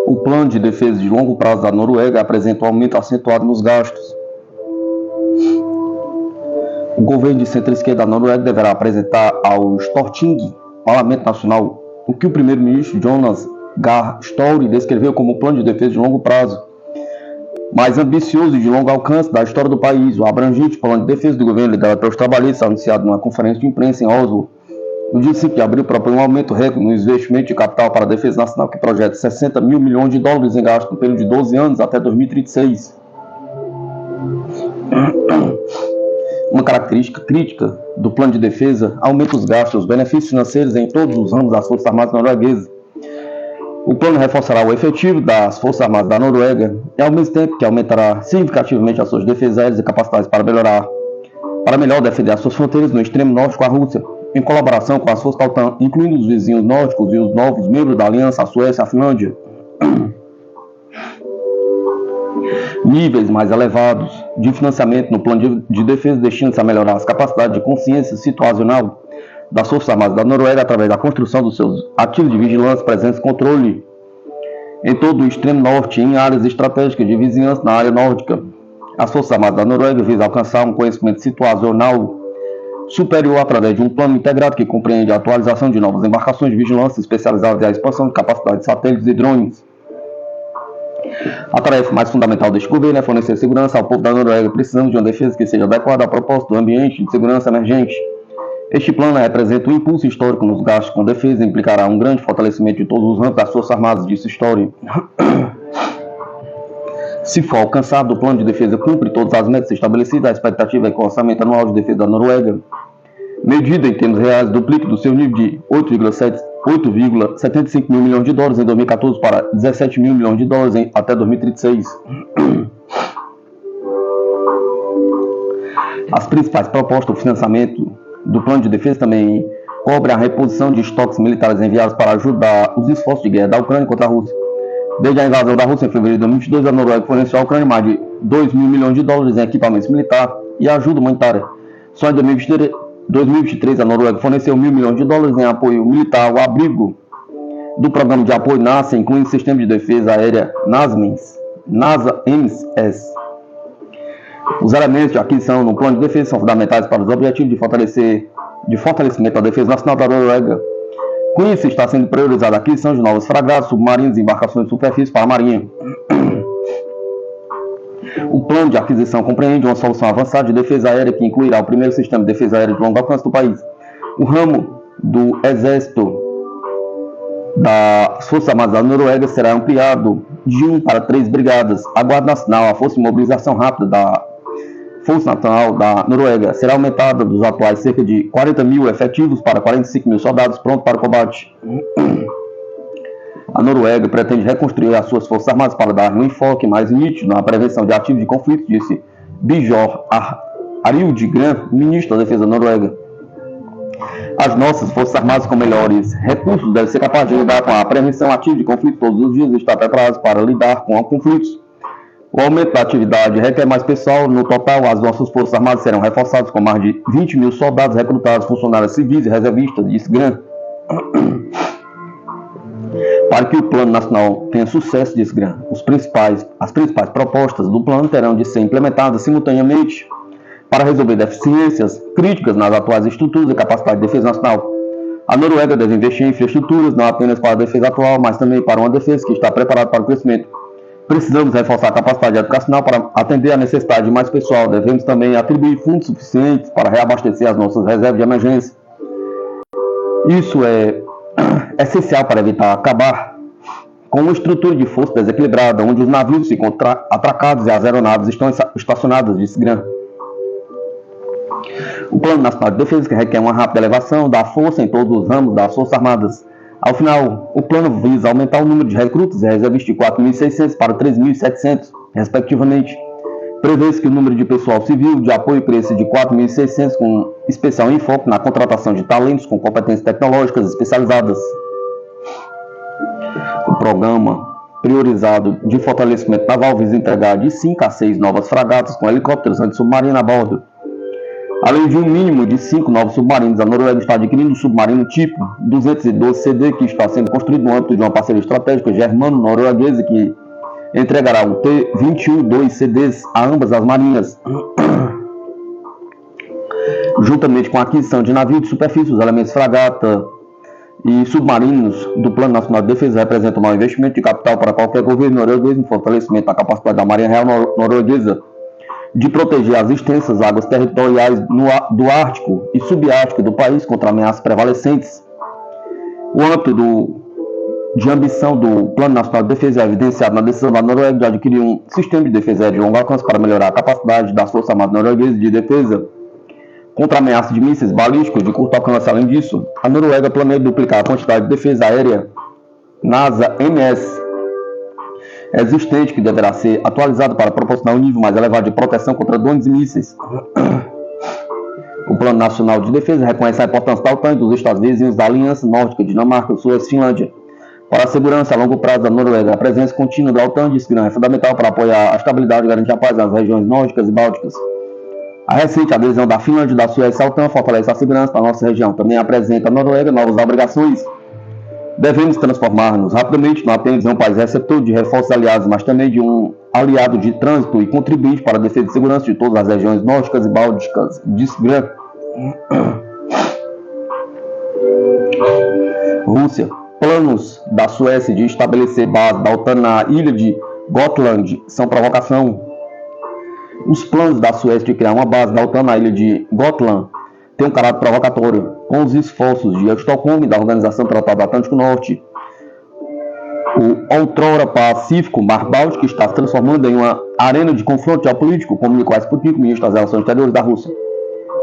O plano de defesa de longo prazo da Noruega apresenta um aumento acentuado nos gastos. O governo de centro-esquerda da Noruega deverá apresentar ao Storting, Parlamento Nacional, o que o primeiro-ministro Jonas Gahr Støre descreveu como o plano de defesa de longo prazo mais ambicioso e de longo alcance da história do país. O abrangente plano de defesa do governo liderado pelos trabalhistas, anunciado numa conferência de imprensa em Oslo, no dia 5 de abril, propõe um aumento recorde no investimento de capital para a defesa nacional, que projeta 60 mil milhões de dólares em gasto no período de 12 anos até 2036. Uma característica crítica do plano de defesa aumenta os gastos e os benefícios financeiros em todos os ramos das Forças Armadas norueguesas. O plano reforçará o efetivo das Forças Armadas da Noruega e, ao mesmo tempo que aumentará significativamente as suas defesas aéreas e capacidades para melhor defender as suas fronteiras no extremo norte com a Rússia, em colaboração com as forças da OTAN, incluindo os vizinhos nórdicos e os novos membros da Aliança, a Suécia e a Finlândia. Níveis mais elevados de financiamento no plano de defesa destinam-se a melhorar as capacidades de consciência situacional das Forças Armadas da Noruega através da construção dos seus ativos de vigilância, presença e controle em todo o extremo norte e em áreas estratégicas de vizinhança na área nórdica. As Forças Armadas da Noruega visam alcançar um conhecimento situacional superior através de um plano integrado que compreende a atualização de novas embarcações de vigilância especializadas e a expansão de capacidade de satélites e drones. A tarefa mais fundamental deste governo é fornecer segurança ao povo da Noruega, precisando de uma defesa que seja adequada ao propósito do ambiente de segurança emergente. Este plano representa um impulso histórico nos gastos com defesa e implicará um grande fortalecimento de todos os ramos das Forças Armadas, disse Støre. Se for alcançado, o plano de defesa cumpre todas as metas estabelecidas. A expectativa é que o orçamento anual de defesa da Noruega, medido em termos reais, duplique do seu nível de 8,75 mil milhões de dólares em 2014 para 17 mil milhões de dólares até 2036. As principais propostas do financiamento do plano de defesa também cobrem a reposição de estoques militares enviados para ajudar os esforços de guerra da Ucrânia contra a Rússia. Desde a invasão da Rússia em fevereiro de 2022, a Noruega forneceu à Ucrânia mais de 2 mil milhões de dólares em equipamentos militares e ajuda humanitária. Só em 2023, a Noruega forneceu 1.000 milhões de dólares em apoio militar ao abrigo do programa de apoio NASA, incluindo o sistema de defesa aérea NASA-EMS. Os elementos de aquisição no plano de defesa são fundamentais para os objetivos de fortalecimento da defesa nacional da Noruega. Com isso, está sendo priorizada a aquisição de novas fragatas, submarinos e embarcações de superfície para a Marinha. O plano de aquisição compreende uma solução avançada de defesa aérea que incluirá o primeiro sistema de defesa aérea de longo alcance do país. O ramo do Exército das Forças Armadas da Noruega será ampliado de 1 para 3 brigadas. A Guarda Nacional, a Força de Mobilização Rápida da Força Nacional da Noruega, será aumentada dos atuais cerca de 40 mil efetivos para 45 mil soldados prontos para o combate. A Noruega pretende reconstruir as suas Forças Armadas para dar um enfoque mais nítido na prevenção de ativos de conflito, disse Bjørn Arild-Gram, ministro da Defesa da Noruega. As nossas Forças Armadas com melhores recursos devem ser capazes de lidar com a prevenção ativa de conflito todos os dias e estar preparadas para lidar com conflitos. O aumento da atividade requer mais pessoal. No total, as nossas Forças Armadas serão reforçadas com mais de 20 mil soldados recrutados, funcionários civis e reservistas, disse Gram. Para que o Plano Nacional tenha sucesso, disse Gram, as principais propostas do plano terão de ser implementadas simultaneamente para resolver deficiências críticas nas atuais estruturas e capacidade de defesa nacional. A Noruega deve investir em infraestruturas não apenas para a defesa atual, mas também para uma defesa que está preparada para o crescimento. Precisamos reforçar a capacidade educacional para atender à necessidade de mais pessoal. Devemos também atribuir fundos suficientes para reabastecer as nossas reservas de emergência. Isso é essencial para evitar acabar com uma estrutura de força desequilibrada, onde os navios ficam atracados e as aeronaves estão estacionadas, disse Gram. O Plano Nacional de Defesa que requer uma rápida elevação da força em todos os ramos das Forças Armadas. Ao final, o plano visa aumentar o número de recrutas e reservistas de 4.600 para 3.700, respectivamente. Prevê-se que o número de pessoal civil de apoio cresça de 4.600, com especial enfoque na contratação de talentos com competências tecnológicas especializadas. O programa priorizado de fortalecimento naval visa entregar de 5 a 6 novas fragatas com helicópteros antissubmarinos a bordo. Além de um mínimo de 5 novos submarinos, a Noruega está adquirindo o submarino tipo 212 CD, que está sendo construído no âmbito de uma parceria estratégica germano-norueguesa, que entregará um T-21-2 CDs a ambas as marinhas. Juntamente com a aquisição de navios de superfície, os elementos fragata e submarinos do Plano Nacional de Defesa representam um investimento de capital para qualquer governo norueguês no fortalecimento da capacidade da Marinha Real norueguesa de proteger as extensas águas territoriais do Ártico e Subártico do país contra ameaças prevalecentes. O âmbito de ambição do Plano Nacional de Defesa é evidenciado na decisão da Noruega de adquirir um sistema de defesa aérea de longo alcance para melhorar a capacidade das Forças Armadas Norueguesas de defesa contra ameaças de mísseis balísticos de curto alcance. Além disso, a Noruega planeja duplicar a quantidade de defesa aérea NASA-MS existente, que deverá ser atualizada para proporcionar um nível mais elevado de proteção contra drones e mísseis. O Plano Nacional de Defesa reconhece a importância da OTAN e dos Estados vizinhos da Aliança Nórdica, Dinamarca, Suécia e Finlândia. Para a segurança a longo prazo da Noruega, a presença contínua da OTAN diz que é fundamental para apoiar a estabilidade e garantir a paz nas regiões nórdicas e bálticas. A recente adesão da Finlândia e da Suécia à OTAN fortalece a segurança da nossa região. Também apresenta à Noruega novas obrigações. Devemos transformar-nos rapidamente no apenas um país receptor de reforços aliados, mas também de um aliado de trânsito e contribuinte para a defesa e segurança de todas as regiões nórdicas e bálticas. Rússia. Planos da Suécia de estabelecer base da OTAN na ilha de Gotland são provocação. Os planos da Suécia de criar uma base da OTAN na ilha de Gotland têm um caráter provocatório, com os esforços de Estocolmo e da Organização do Tratado Atlântico Norte. O outrora pacífico Mar Báltico está se transformando em uma arena de confronto geopolítico, comunicou a Sputnik, ministro das Relações Exteriores da Rússia.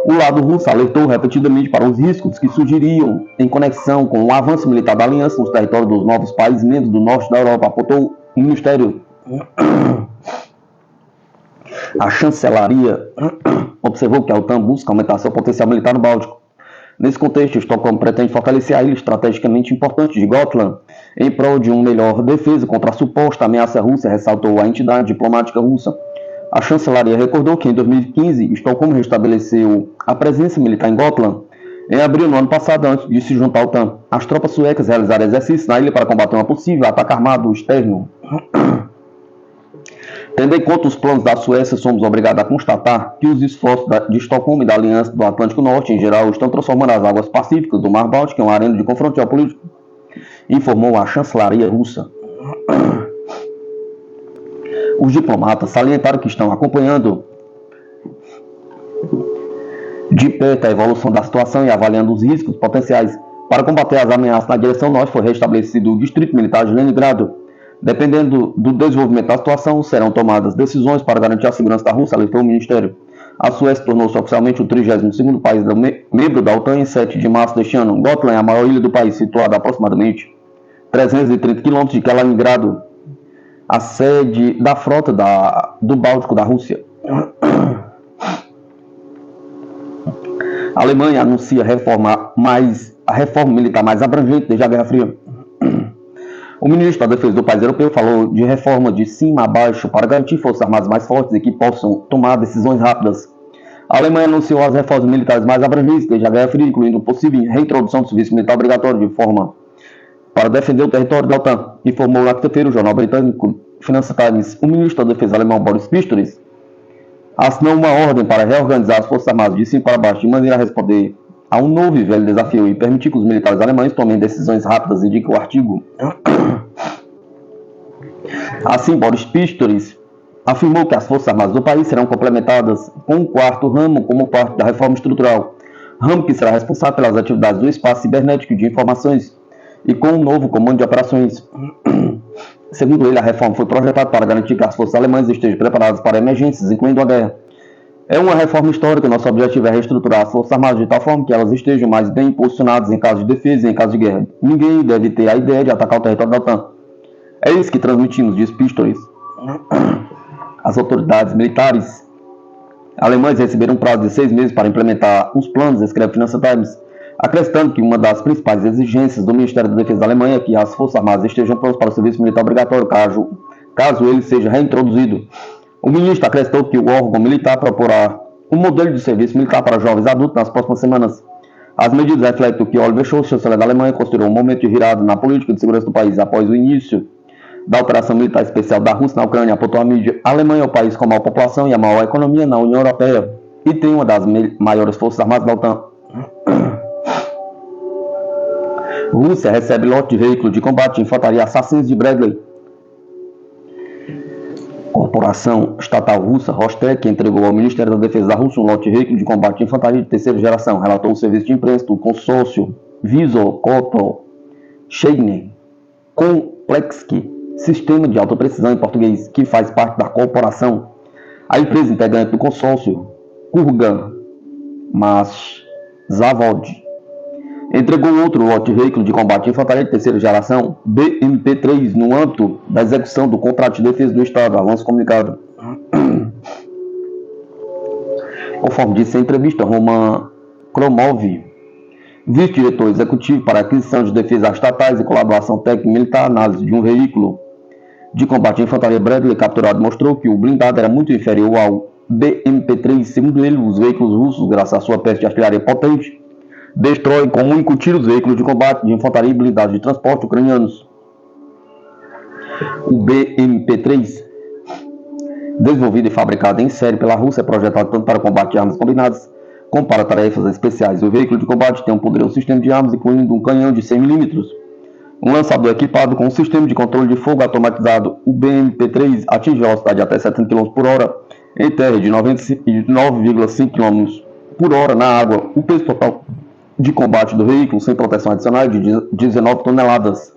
O lado russo alertou repetidamente para os riscos que surgiriam em conexão com o avanço militar da aliança nos territórios dos novos países membros do norte da Europa, apontou o Ministério. A chancelaria observou que a OTAN busca aumentar seu potencial militar no Báltico. Nesse contexto, Estocolmo pretende fortalecer a ilha estrategicamente importante de Gotland em prol de uma melhor defesa contra a suposta ameaça russa, ressaltou a entidade diplomática russa. A chancelaria recordou que em 2015, Estocolmo restabeleceu a presença militar em Gotland. Em abril do ano passado, antes de se juntar à OTAN, as tropas suecas realizaram exercícios na ilha para combater um possível ataque armado externo. Tendo em conta os planos da Suécia, somos obrigados a constatar que os esforços de Estocolmo e da Aliança do Atlântico Norte, em geral, estão transformando as águas pacíficas do Mar Báltico em uma arena de confronto geopolítico, informou a chancelaria russa. Os diplomatas salientaram que estão acompanhando de perto a evolução da situação e avaliando os riscos potenciais. Para combater as ameaças na direção norte, foi restabelecido o Distrito Militar de Leningrado. Dependendo do desenvolvimento da situação, serão tomadas decisões para garantir a segurança da Rússia, alertou o Ministério. A Suécia tornou-se oficialmente o 32º país membro da OTAN em 7 de março deste ano. Gotland é a maior ilha do país, situada a aproximadamente 330 km de Kaliningrado, a sede da frota do Báltico da Rússia. A Alemanha anuncia a reforma militar mais abrangente desde a Guerra Fria. O ministro da Defesa do país europeu falou de reforma de cima a baixo para garantir forças armadas mais fortes e que possam tomar decisões rápidas. A Alemanha anunciou as reformas militares mais abrangentes desde a Guerra Fria, incluindo possível reintrodução do serviço militar obrigatório de forma para defender o território da OTAN, informou na quinta-feira o jornal britânico Financial Times. O ministro da Defesa alemão Boris Pistorius assinou uma ordem para reorganizar as forças armadas de cima para baixo de maneira a responder a um novo e velho desafio e permitir que os militares alemães tomem decisões rápidas, indica o artigo. Assim, Boris Pistorius afirmou que as forças armadas do país serão complementadas com um quarto ramo como parte da reforma estrutural, ramo que será responsável pelas atividades do espaço cibernético de informações e com um novo comando de operações. Segundo ele, a reforma foi projetada para garantir que as forças alemãs estejam preparadas para emergências, incluindo a guerra. É uma reforma histórica. Nosso objetivo é reestruturar as forças armadas de tal forma que elas estejam mais bem posicionadas em caso de defesa e em caso de guerra. Ninguém deve ter a ideia de atacar o território da OTAN. É isso que transmitimos, diz Pistorius. As autoridades militares alemãs receberam um prazo de 6 meses para implementar os planos, escreve o Financial Times, acrescentando que uma das principais exigências do Ministério da Defesa da Alemanha é que as forças armadas estejam prontas para o serviço militar obrigatório, caso ele seja reintroduzido. O ministro acrescentou que o órgão militar proporá um modelo de serviço militar para jovens adultos nas próximas semanas. As medidas refletem o que Oliver Scholz, chanceler da Alemanha, considerou um momento de virada na política de segurança do país após o início da operação militar especial da Rússia na Ucrânia. Apontou a mídia: a Alemanha é o país com a maior população e a maior economia na União Europeia e tem uma das maiores forças armadas da OTAN. Rússia recebe lote de veículos de combate de infantaria assassinos de Bradley. Corporação estatal russa Rostec entregou ao Ministério da Defesa da Rússia um lote de veículos de combate de infantaria de terceira geração, relatou o serviço de imprensa do consórcio Vysokotosheine Komplexky, sistema de alta precisão em português, que faz parte da corporação. A empresa integrante do consórcio, Kurgan Zavod, entregou outro lote de veículo de combate de infantaria de terceira geração, BMP-3, no âmbito da execução do contrato de defesa do Estado, avanço comunicado. Conforme disse em entrevista, Roman Kromov, vice-diretor executivo para aquisição de defesa estatais e colaboração técnico-militar, análise de um veículo de combate de infantaria Bradley capturado, mostrou que o blindado era muito inferior ao BMP-3. Segundo ele, os veículos russos, graças à sua peça de artilharia potente, destroem com um único tiro os veículos de combate de infantaria e blindados de transporte ucranianos. O BMP-3, desenvolvido e fabricado em série pela Rússia, é projetado tanto para combate de armas combinadas como para tarefas especiais. O veículo de combate tem um poderoso sistema de armas, incluindo um canhão de 100 mm, um lançador equipado com um sistema de controle de fogo automatizado. O BMP-3 atinge velocidade de até 70 km por hora em terra e de 9,5 km por hora na água. O peso total de combate do veículo, sem proteção adicional, é de 19 toneladas.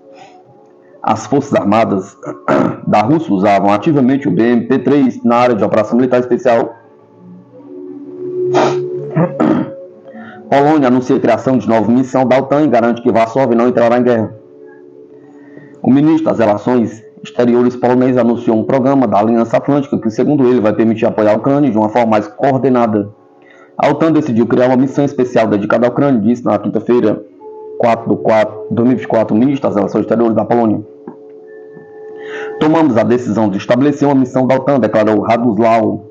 As Forças Armadas da Rússia usavam ativamente o BMP-3 na área de operação militar especial. Polônia anuncia a criação de nova missão da OTAN e garante que Varsóvia não entrará em guerra. O ministro das Relações Exteriores polonês anunciou um programa da Aliança Atlântica que, segundo ele, vai permitir apoiar a Ucrânia de uma forma mais coordenada. A OTAN decidiu criar uma missão especial dedicada à Ucrânia, disse na quinta-feira, 4/4/2024, o ministro das Relações Exteriores da Polônia. Tomamos a decisão de estabelecer uma missão da OTAN, declarou Radoslaw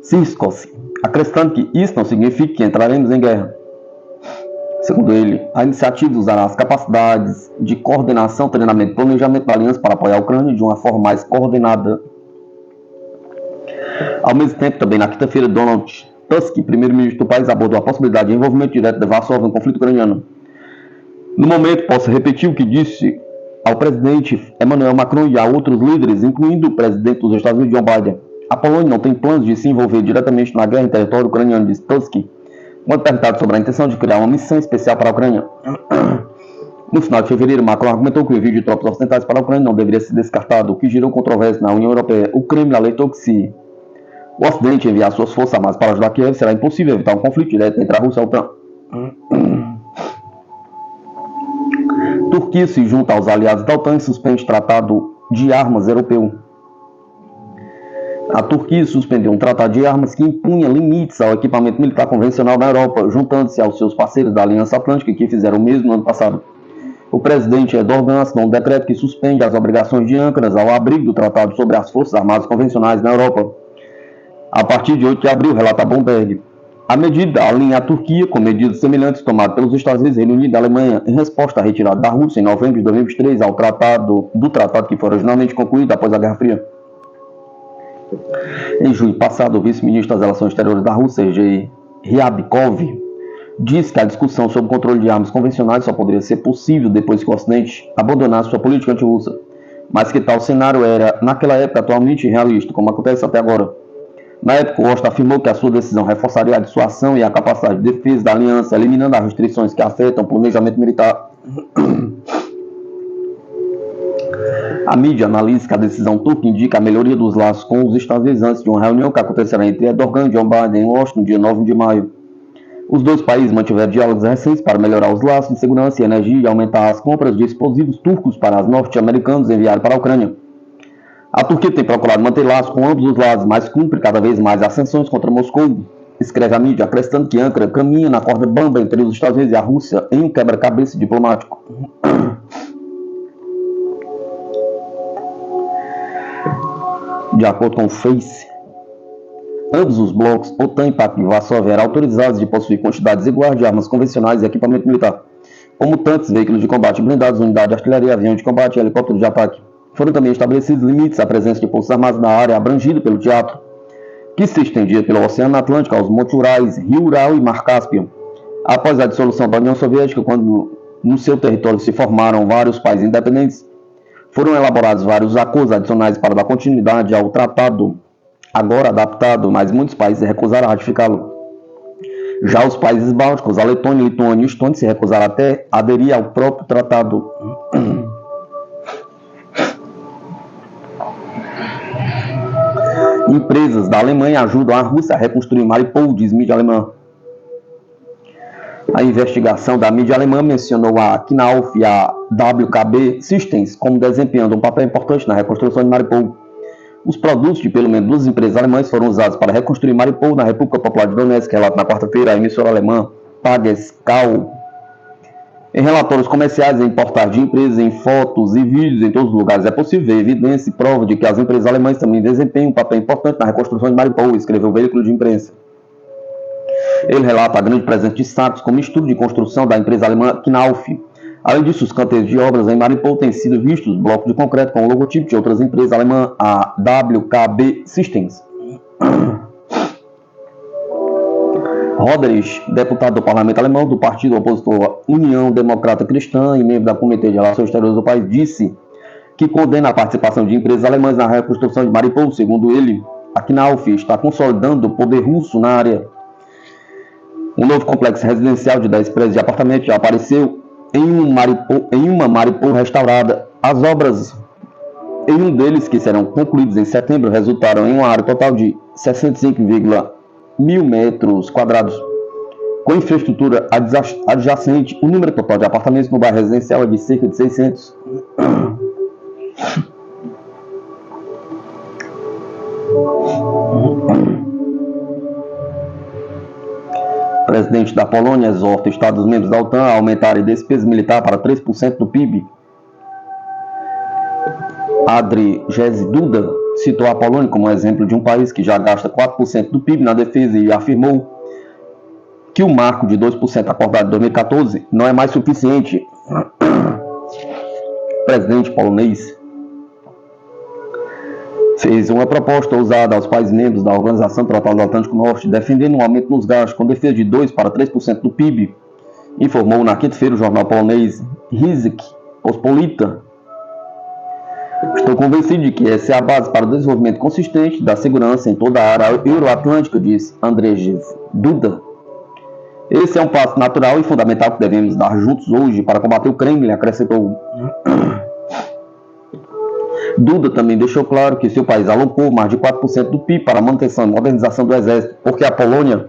Sikorski, acrescentando que isso não significa que entraremos em guerra. Segundo ele, a iniciativa usará as capacidades de coordenação, treinamento e planejamento da aliança para apoiar a Ucrânia de uma forma mais coordenada. Ao mesmo tempo, também na quinta-feira, Donald Tusk, primeiro-ministro do país, abordou a possibilidade de envolvimento direto de Varsóvia no conflito ucraniano. No momento, posso repetir o que disse ao presidente Emmanuel Macron e a outros líderes, incluindo o presidente dos Estados Unidos, Joe Biden. A Polônia não tem planos de se envolver diretamente na guerra em território ucraniano, disse Tusk, quando perguntado sobre a intenção de criar uma missão especial para a Ucrânia. No final de fevereiro, Macron argumentou que o envio de tropas ocidentais para a Ucrânia não deveria ser descartado, o que gerou controvérsia na União Europeia. O Kremlin alertou que se o Ocidente enviar suas forças armadas para ajudar Kiev, será impossível evitar um conflito direto entre a Rússia e a OTAN. Turquia se junta aos aliados da OTAN e suspende tratado de armas europeu. A Turquia suspendeu um tratado de armas que impunha limites ao equipamento militar convencional na Europa, juntando-se aos seus parceiros da Aliança Atlântica, que fizeram o mesmo no ano passado. O presidente Erdogan assinou um decreto que suspende as obrigações de Ankara ao abrigo do Tratado sobre as Forças Armadas Convencionais na Europa. A partir de 8 de abril, relata Bloomberg. A medida alinha a Turquia com medidas semelhantes tomadas pelos Estados Unidos, Reino Unido e Alemanha em resposta à retirada da Rússia em novembro de 2023 ao tratado que foi originalmente concluído após a Guerra Fria. Em junho passado, o vice-ministro das Relações Exteriores da Rússia, Sergei Ryabkov, disse que a discussão sobre o controle de armas convencionais só poderia ser possível depois que o Ocidente abandonasse sua política anti-russa, mas que tal cenário era, naquela época, atualmente irrealista, como acontece até agora. Na época, Washington afirmou que a sua decisão reforçaria a dissuasão e a capacidade de defesa da aliança, eliminando as restrições que afetam o planejamento militar. A mídia analisa que a decisão turca indica a melhoria dos laços com os Estados Unidos antes de uma reunião que acontecerá entre Erdogan e Joe Biden em Washington, dia 9 de maio. Os dois países mantiveram diálogos recentes para melhorar os laços de segurança e energia e aumentar as compras de explosivos turcos para os norte-americanos enviados para a Ucrânia. A Turquia tem procurado manter laços com ambos os lados, mas cumpre cada vez mais as sanções contra Moscou, escreve a mídia, acrescentando que Ankara caminha na corda bamba entre os Estados Unidos e a Rússia em um quebra-cabeça diplomático. De acordo com o Face, Ambos os blocos, OTAN e Pacto de Varsóvia, eram autorizados de possuir quantidades iguais de armas convencionais e equipamento militar, como tanques, veículos de combate blindados, unidades de artilharia, aviões de combate e helicópteros de ataque. Foram também estabelecidos limites à presença de forças armadas na área abrangida pelo teatro, que se estendia pelo Oceano Atlântico aos Montes Urais, Rio Ural e Mar Cáspio. Após a dissolução da União Soviética, quando no seu território se formaram vários países independentes, foram elaborados vários acordos adicionais para dar continuidade ao tratado, agora adaptado, mas muitos países recusaram a ratificá-lo. Já os países bálticos, a Letônia, Lituânia e Estônia, se recusaram até aderir ao próprio tratado. Empresas da Alemanha ajudam a Rússia a reconstruir Mariupol, diz mídia alemã. A investigação da mídia alemã mencionou a Knauf e a WKB Systems como desempenhando um papel importante na reconstrução de Mariupol. Os produtos de pelo menos duas empresas alemãs foram usados para reconstruir Mariupol na República Popular de Donetsk, relata na quarta-feira a emissora alemã Tagesschau. Em relatórios comerciais e em portais de empresas, em fotos e vídeos em todos os lugares é possível ver evidência e prova de que as empresas alemãs também desempenham um papel importante na reconstrução de Mariupol, escreveu o veículo de imprensa. Ele relata a grande presença de sacos como estudo de construção da empresa alemã Knauf. Além disso, os canteiros de obras em Mariupol têm sido vistos blocos de concreto com o logotipo de outras empresas alemãs, a WKB Systems. Roderich, deputado do parlamento alemão do partido opositor União Democrata Cristã e membro da Comitê de Relações Exteriores do país, disse que condena a participação de empresas alemãs na reconstrução de Mariupol. Segundo ele, a Knauf está consolidando o poder russo na área. Um novo complexo residencial de 10 prédios de apartamentos já apareceu em uma Mariupol restaurada. As obras em um deles, que serão concluídos em setembro, resultaram em uma área total de 65,1 mil metros quadrados. Com infraestrutura adjacente, o número total de apartamentos no bairro residencial é de cerca de 600. O presidente da Polônia exorta Estados-membros da OTAN a aumentarem despesa militar para 3% do PIB. Andrzej Duda citou a Polônia como exemplo de um país que já gasta 4% do PIB na defesa e afirmou que o marco de 2% acordado em 2014 não é mais suficiente. O presidente polonês fez uma proposta ousada aos países membros da Organização do Tratado do Atlântico Norte, defendendo um aumento nos gastos com defesa de 2 para 3% do PIB, informou na quinta-feira o jornal polonês Ryzyk Pospolita. Estou convencido de que essa é a base para o desenvolvimento consistente da segurança em toda a área euroatlântica, disse Andrzej Duda. Esse é um passo natural e fundamental que devemos dar juntos hoje para combater o Kremlin, acrescentou. Duda também deixou claro que seu país alocou mais de 4% do PIB para a manutenção e modernização do exército, porque a Polônia,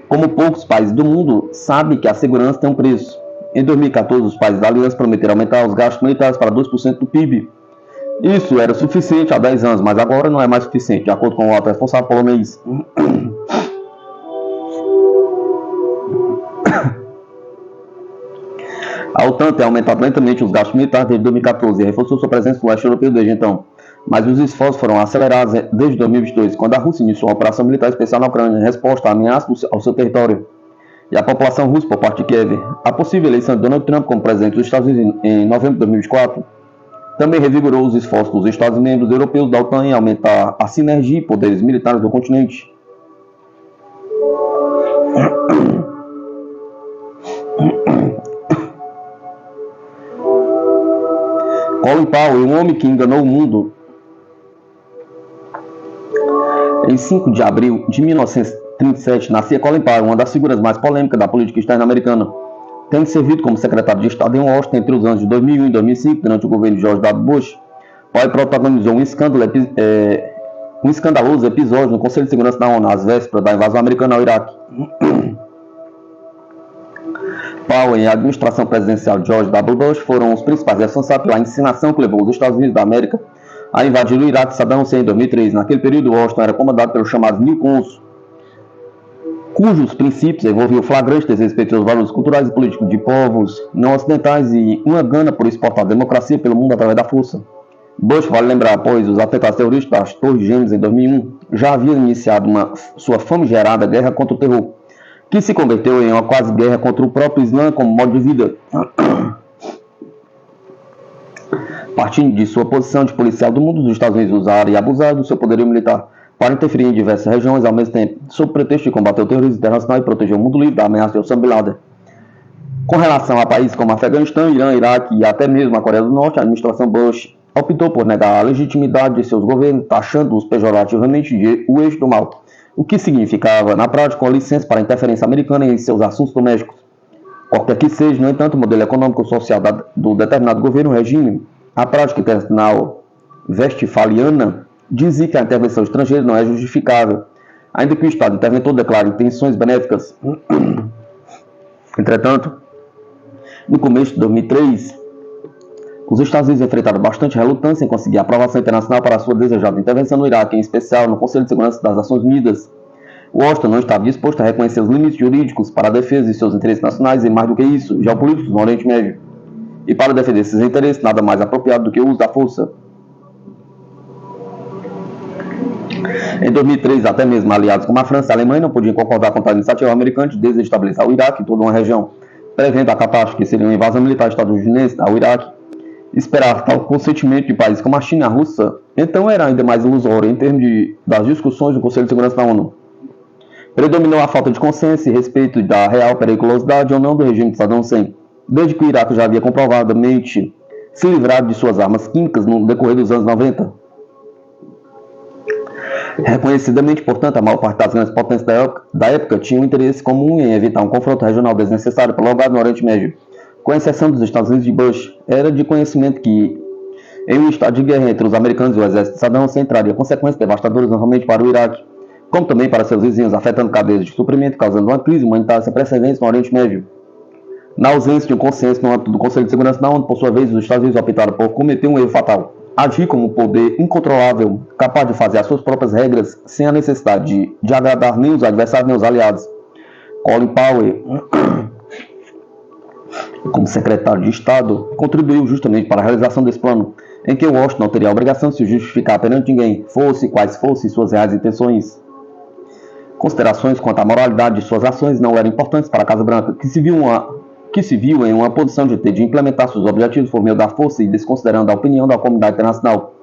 como poucos países do mundo, sabe que a segurança tem um preço. Em 2014, os países da aliança prometeram aumentar os gastos militares para 2% do PIB. Isso era suficiente há 10 anos, mas agora não é mais suficiente, de acordo com o alto responsável polonês. A OTAN tem aumentado lentamente os gastos militares desde 2014 e reforçou sua presença no leste europeu desde então. Mas os esforços foram acelerados desde 2022, quando a Rússia iniciou uma operação militar especial na Ucrânia em resposta à ameaça ao seu território e à população russa por parte de Kiev. A possível eleição de Donald Trump como presidente dos Estados Unidos em novembro de 2024 também revigorou os esforços dos Estados-membros europeus da OTAN em aumentar a sinergia e poderes militares do continente. Colin Powell, um homem que enganou o mundo. Em 5 de abril de 1937, nascia Colin Powell, uma das figuras mais polêmicas da política externa americana. Tendo servido como secretário de Estado em Washington entre os anos de 2001 e 2005, durante o governo de George W. Bush, Powell protagonizou um escandaloso episódio no Conselho de Segurança da ONU, às vésperas da invasão americana ao Iraque. Powell e a administração presidencial de George W. Bush foram os principais responsáveis pela ensinação que levou os Estados Unidos da América a invadir o Iraque de Saddam Hussein em 2003. Naquele período, Washington era comandado pelo chamado New Consul, cujos princípios envolviam flagrante desrespeito aos valores culturais e políticos de povos não ocidentais e uma gana por exportar a democracia pelo mundo através da força. Bush, vale lembrar, após os atentados terroristas das Torres Gêmeas em 2001, já havia iniciado sua famigerada guerra contra o terror, que se converteu em uma quase guerra contra o próprio Islã como modo de vida. Partindo de sua posição de policial do mundo, os Estados Unidos usaram e abusaram do seu poderio militar para interferir em diversas regiões ao mesmo tempo, sob pretexto de combater o terrorismo internacional e proteger o mundo livre da ameaça de Osama Bin Laden. Com relação a países como Afeganistão, Irã, Iraque e até mesmo a Coreia do Norte, a administração Bush optou por negar a legitimidade de seus governos, taxando-os pejorativamente de o eixo do mal, o que significava, na prática, uma licença para a interferência americana em seus assuntos domésticos. Qualquer que seja, no entanto, o modelo econômico-social do determinado governo ou regime, a prática internacional westfaliana dizia que a intervenção estrangeira não é justificável, ainda que o Estado interventor declare intenções benéficas. Entretanto, no começo de 2003, os Estados Unidos enfrentaram bastante relutância em conseguir a aprovação internacional para a sua desejada intervenção no Iraque, em especial no Conselho de Segurança das Nações Unidas. Washington não estava disposto a reconhecer os limites jurídicos para a defesa de seus interesses nacionais e, mais do que isso, geopolíticos no Oriente Médio. E para defender esses interesses, nada mais apropriado do que o uso da força. Em 2003, até mesmo aliados como a França e a Alemanha não podiam concordar com a iniciativa americana de desestabilizar o Iraque e toda uma região, prevendo a catástrofe que seria uma invasão militar estadunidense ao Iraque. Esperar tal consentimento de países como a China e a Rússia, então era ainda mais ilusório em termos das discussões do Conselho de Segurança da ONU. Predominou a falta de consenso e respeito da real periculosidade ou não do regime de Saddam Hussein, desde que o Iraque já havia comprovadamente se livrado de suas armas químicas no decorrer dos anos 90. Reconhecidamente, portanto, a maior parte das grandes potências da época tinha um interesse comum em evitar um confronto regional desnecessário prolongado no Oriente Médio. Com exceção dos Estados Unidos de Bush, era de conhecimento que, em um estado de guerra entre os americanos e o exército de Saddam Hussein, traria consequências devastadoras não somente para o Iraque, como também para seus vizinhos, afetando cadeias de suprimento, causando uma crise humanitária sem precedentes no Oriente Médio. Na ausência de um consenso no âmbito do Conselho de Segurança da ONU, por sua vez, os Estados Unidos optaram por cometer um erro fatal: agir como um poder incontrolável, capaz de fazer as suas próprias regras, sem a necessidade de agradar nem os adversários nem os aliados. Colin Powell, como secretário de Estado, contribuiu justamente para a realização desse plano, em que Washington não teria a obrigação de se justificar perante ninguém, fosse quais fossem suas reais intenções. Considerações quanto à moralidade de suas ações não eram importantes para a Casa Branca, que se viu em uma posição de ter de implementar seus objetivos por meio da força e desconsiderando a opinião da comunidade internacional.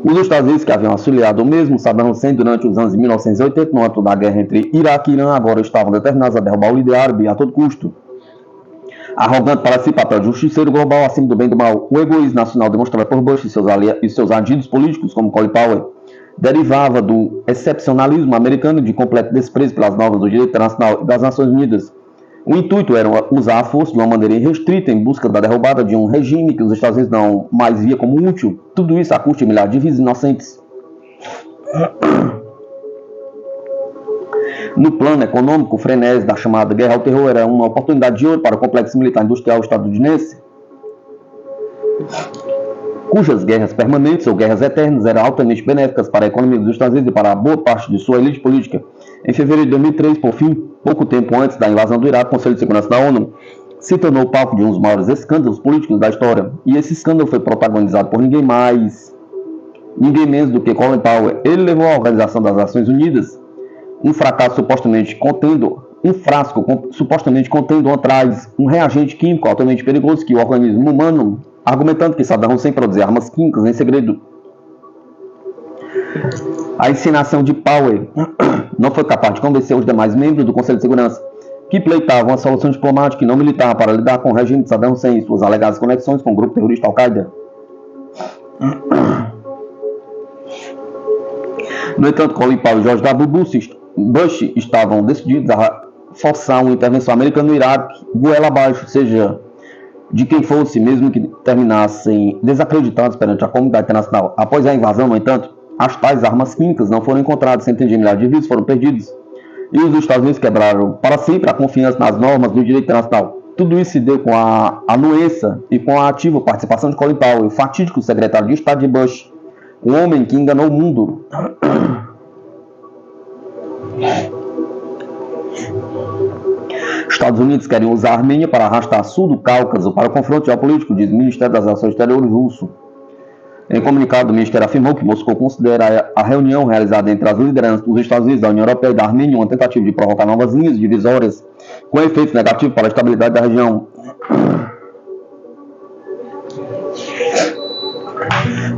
Os Estados Unidos, que haviam auxiliado o mesmo Saddam Hussein durante os anos de 1980, no âmbito da guerra entre Iraque e Irã, agora estavam determinados a derrubar o líder árabe a todo custo. Arrogante para si papel de justiceiro global acima do bem e do mal, o egoísmo nacional demonstrado por Bush e seus adidos políticos, como Colin Powell, derivava do excepcionalismo americano de completo desprezo pelas normas do direito internacional e das Nações Unidas. O intuito era usar a força de uma maneira irrestrita em busca da derrubada de um regime que os Estados Unidos não mais via como útil, tudo isso a custo de milhares de vidas inocentes. No plano econômico, o frenesi da chamada Guerra ao Terror era uma oportunidade de ouro para o complexo militar industrial estadunidense, cujas guerras permanentes ou guerras eternas eram altamente benéficas para a economia dos Estados Unidos e para a boa parte de sua elite política. Em fevereiro de 2003, por fim, pouco tempo antes da invasão do Iraque, o Conselho de Segurança da ONU se tornou palco de um dos maiores escândalos políticos da história. E esse escândalo foi protagonizado por ninguém menos do que Colin Powell. Ele levou à Organização das Nações Unidas um frasco supostamente contendo antraz, um reagente químico altamente perigoso que o organismo humano, argumentando que Saddam Hussein produzia armas químicas em segredo. A ensinação de Powell não foi capaz de convencer os demais membros do Conselho de Segurança, que pleitavam uma solução diplomática e não militar para lidar com o regime de Saddam Hussein e suas alegadas conexões com o grupo terrorista Al-Qaeda. No entanto, Colin Powell e George W. Bush estavam decididos a forçar uma intervenção americana no Iraque, goela abaixo, seja de quem fosse, mesmo que terminassem desacreditados perante a comunidade internacional. Após a invasão, no entanto, as tais armas químicas não foram encontradas, centenas de milhares de vidas foram perdidos, e os Estados Unidos quebraram para sempre a confiança nas normas do direito internacional. Tudo isso se deu com a anuência e com a ativa participação de Colin Powell, o fatídico secretário de Estado de Bush, um homem que enganou o mundo. Estados Unidos querem usar a Armênia para arrastar sul do Cáucaso para o confronto geopolítico, diz o Ministério das Relações Exteriores russo. Em comunicado, o Ministério afirmou que Moscou considera a reunião realizada entre as lideranças dos Estados Unidos, da União Europeia e da Armênia uma tentativa de provocar novas linhas divisórias com efeitos negativos para a estabilidade da região.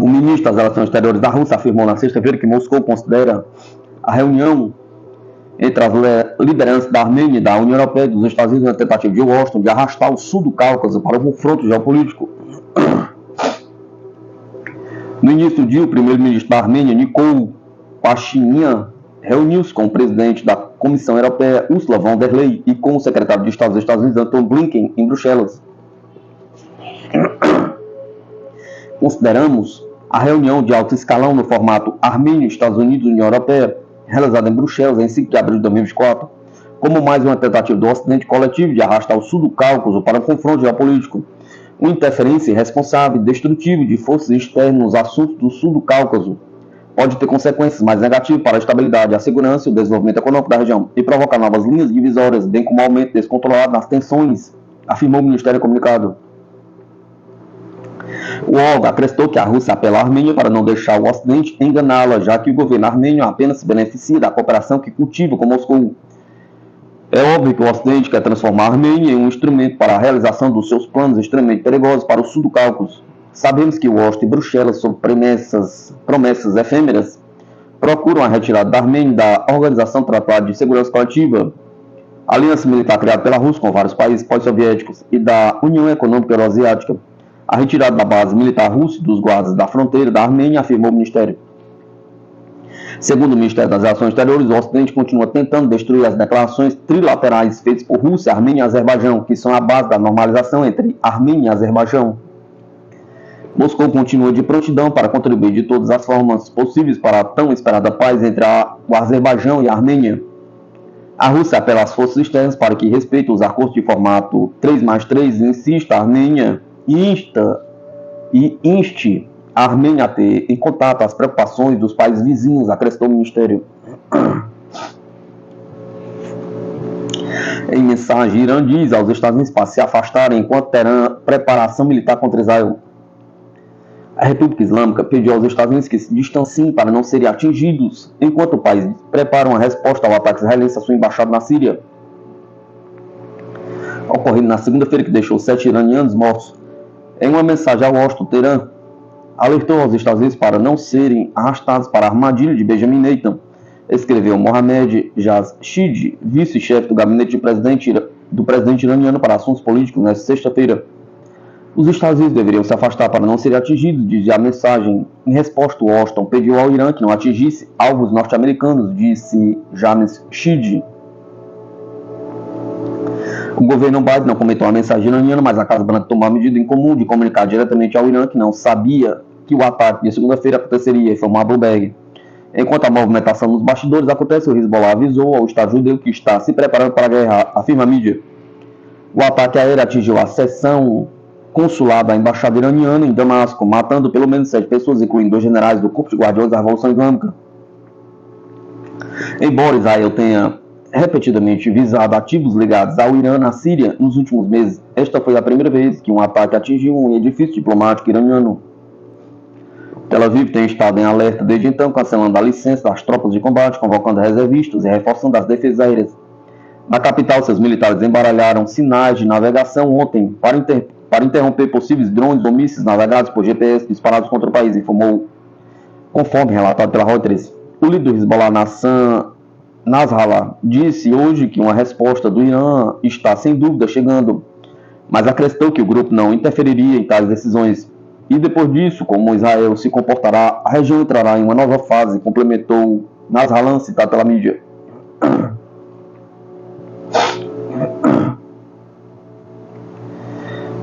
O ministro das Relações Exteriores da Rússia afirmou na sexta-feira que Moscou considera a reunião entre as lideranças da Armênia, da União Europeia e dos Estados Unidos uma tentativa de Washington de arrastar o sul do Cáucaso para um confronto geopolítico. No início do dia, o primeiro-ministro da Armênia, Nikol Pashinyan, reuniu-se com o presidente da Comissão Europeia, Ursula von der Leyen, e com o secretário de Estado dos Estados Unidos, Antony Blinken, em Bruxelas. Consideramos a reunião de alto escalão no formato Armênia, Estados Unidos e União Europeia, realizada em Bruxelas em 5 de abril de 2024, como mais uma tentativa do Ocidente coletivo de arrastar o sul do Cáucaso para um confronto geopolítico, uma interferência irresponsável e destrutiva de forças externas nos assuntos do sul do Cáucaso pode ter consequências mais negativas para a estabilidade, a segurança e o desenvolvimento econômico da região e provocar novas linhas divisórias, bem como aumento descontrolado nas tensões, afirmou o Ministério comunicado. O órgão acrescentou que a Rússia apela à Armênia para não deixar o Ocidente enganá-la, já que o governo armênio apenas se beneficia da cooperação que cultiva com Moscou. É óbvio que o Ocidente quer transformar a Armênia em um instrumento para a realização dos seus planos extremamente perigosos para o sul do Cáucaso. Sabemos que Washington e Bruxelas, sob promessas efêmeras, procuram a retirada da Armênia da Organização do Tratado de Segurança Coletiva, aliança militar criada pela Rússia com vários países pós-soviéticos, e da União Econômica Euroasiática. A retirada da base militar russa e dos guardas da fronteira da Armênia, afirmou o Ministério. Segundo o Ministério das Relações Exteriores, o Ocidente continua tentando destruir as declarações trilaterais feitas por Rússia, Armênia e Azerbaijão, que são a base da normalização entre Armênia e Azerbaijão. Moscou continua de prontidão para contribuir de todas as formas possíveis para a tão esperada paz entre o Azerbaijão e a Armênia. A Rússia apela às forças externas para que respeitem os acordos de formato 3+3 e insista a Armênia e inste a Armênia a ter em contato as preocupações dos países vizinhos, acrescentou o Ministério. Em mensagem, Irã diz aos Estados Unidos para se afastarem enquanto terão preparação militar contra Israel. A República Islâmica pediu aos Estados Unidos que se distanciem para não serem atingidos, enquanto o país prepara uma resposta ao ataque israelense à sua embaixada na Síria, ocorrido na segunda-feira, que deixou 7 iranianos mortos. Em uma mensagem ao Washington, Teherã alertou aos Estados Unidos para não serem arrastados para a armadilha de Benjamin Netanyahu, escreveu Mohamed Jashid, vice-chefe do gabinete do presidente iraniano para assuntos políticos, nesta sexta-feira. Os Estados Unidos deveriam se afastar para não serem atingidos, diz a mensagem. Em resposta, Washington pediu ao Irã que não atingisse alvos norte-americanos, disse Jashid. O governo Biden não comentou a mensagem iraniana, mas a Casa Branca tomou a medida em comum de comunicar diretamente ao Irã que não sabia que o ataque de segunda-feira aconteceria, informou a Bloomberg. Enquanto a movimentação nos bastidores acontece, o Hezbollah avisou ao Estado judeu que está se preparando para a guerra, afirma a mídia. O ataque aéreo atingiu a seção consular da embaixada iraniana em Damasco, matando pelo menos 7 pessoas, incluindo 2 generais do Corpo de Guardiões da Revolução Islâmica. Embora Israel tenha repetidamente visado ativos ligados ao Irã na Síria nos últimos meses, esta foi a primeira vez que um ataque atingiu um edifício diplomático iraniano. Tel Aviv tem estado em alerta desde então, cancelando a licença das tropas de combate, convocando reservistas e reforçando as defesas aéreas. Na capital, seus militares embaralharam sinais de navegação ontem para interromper possíveis drones ou mísseis navegados por GPS disparados contra o país, informou, conforme relatado pela Reuters. O líder do Hezbollah, Nasrallah, disse hoje que uma resposta do Irã está sem dúvida chegando, mas acrescentou que o grupo não interferiria em tais decisões. E depois disso, como Israel se comportará, a região entrará em uma nova fase, complementou Nasrallah, citado pela mídia.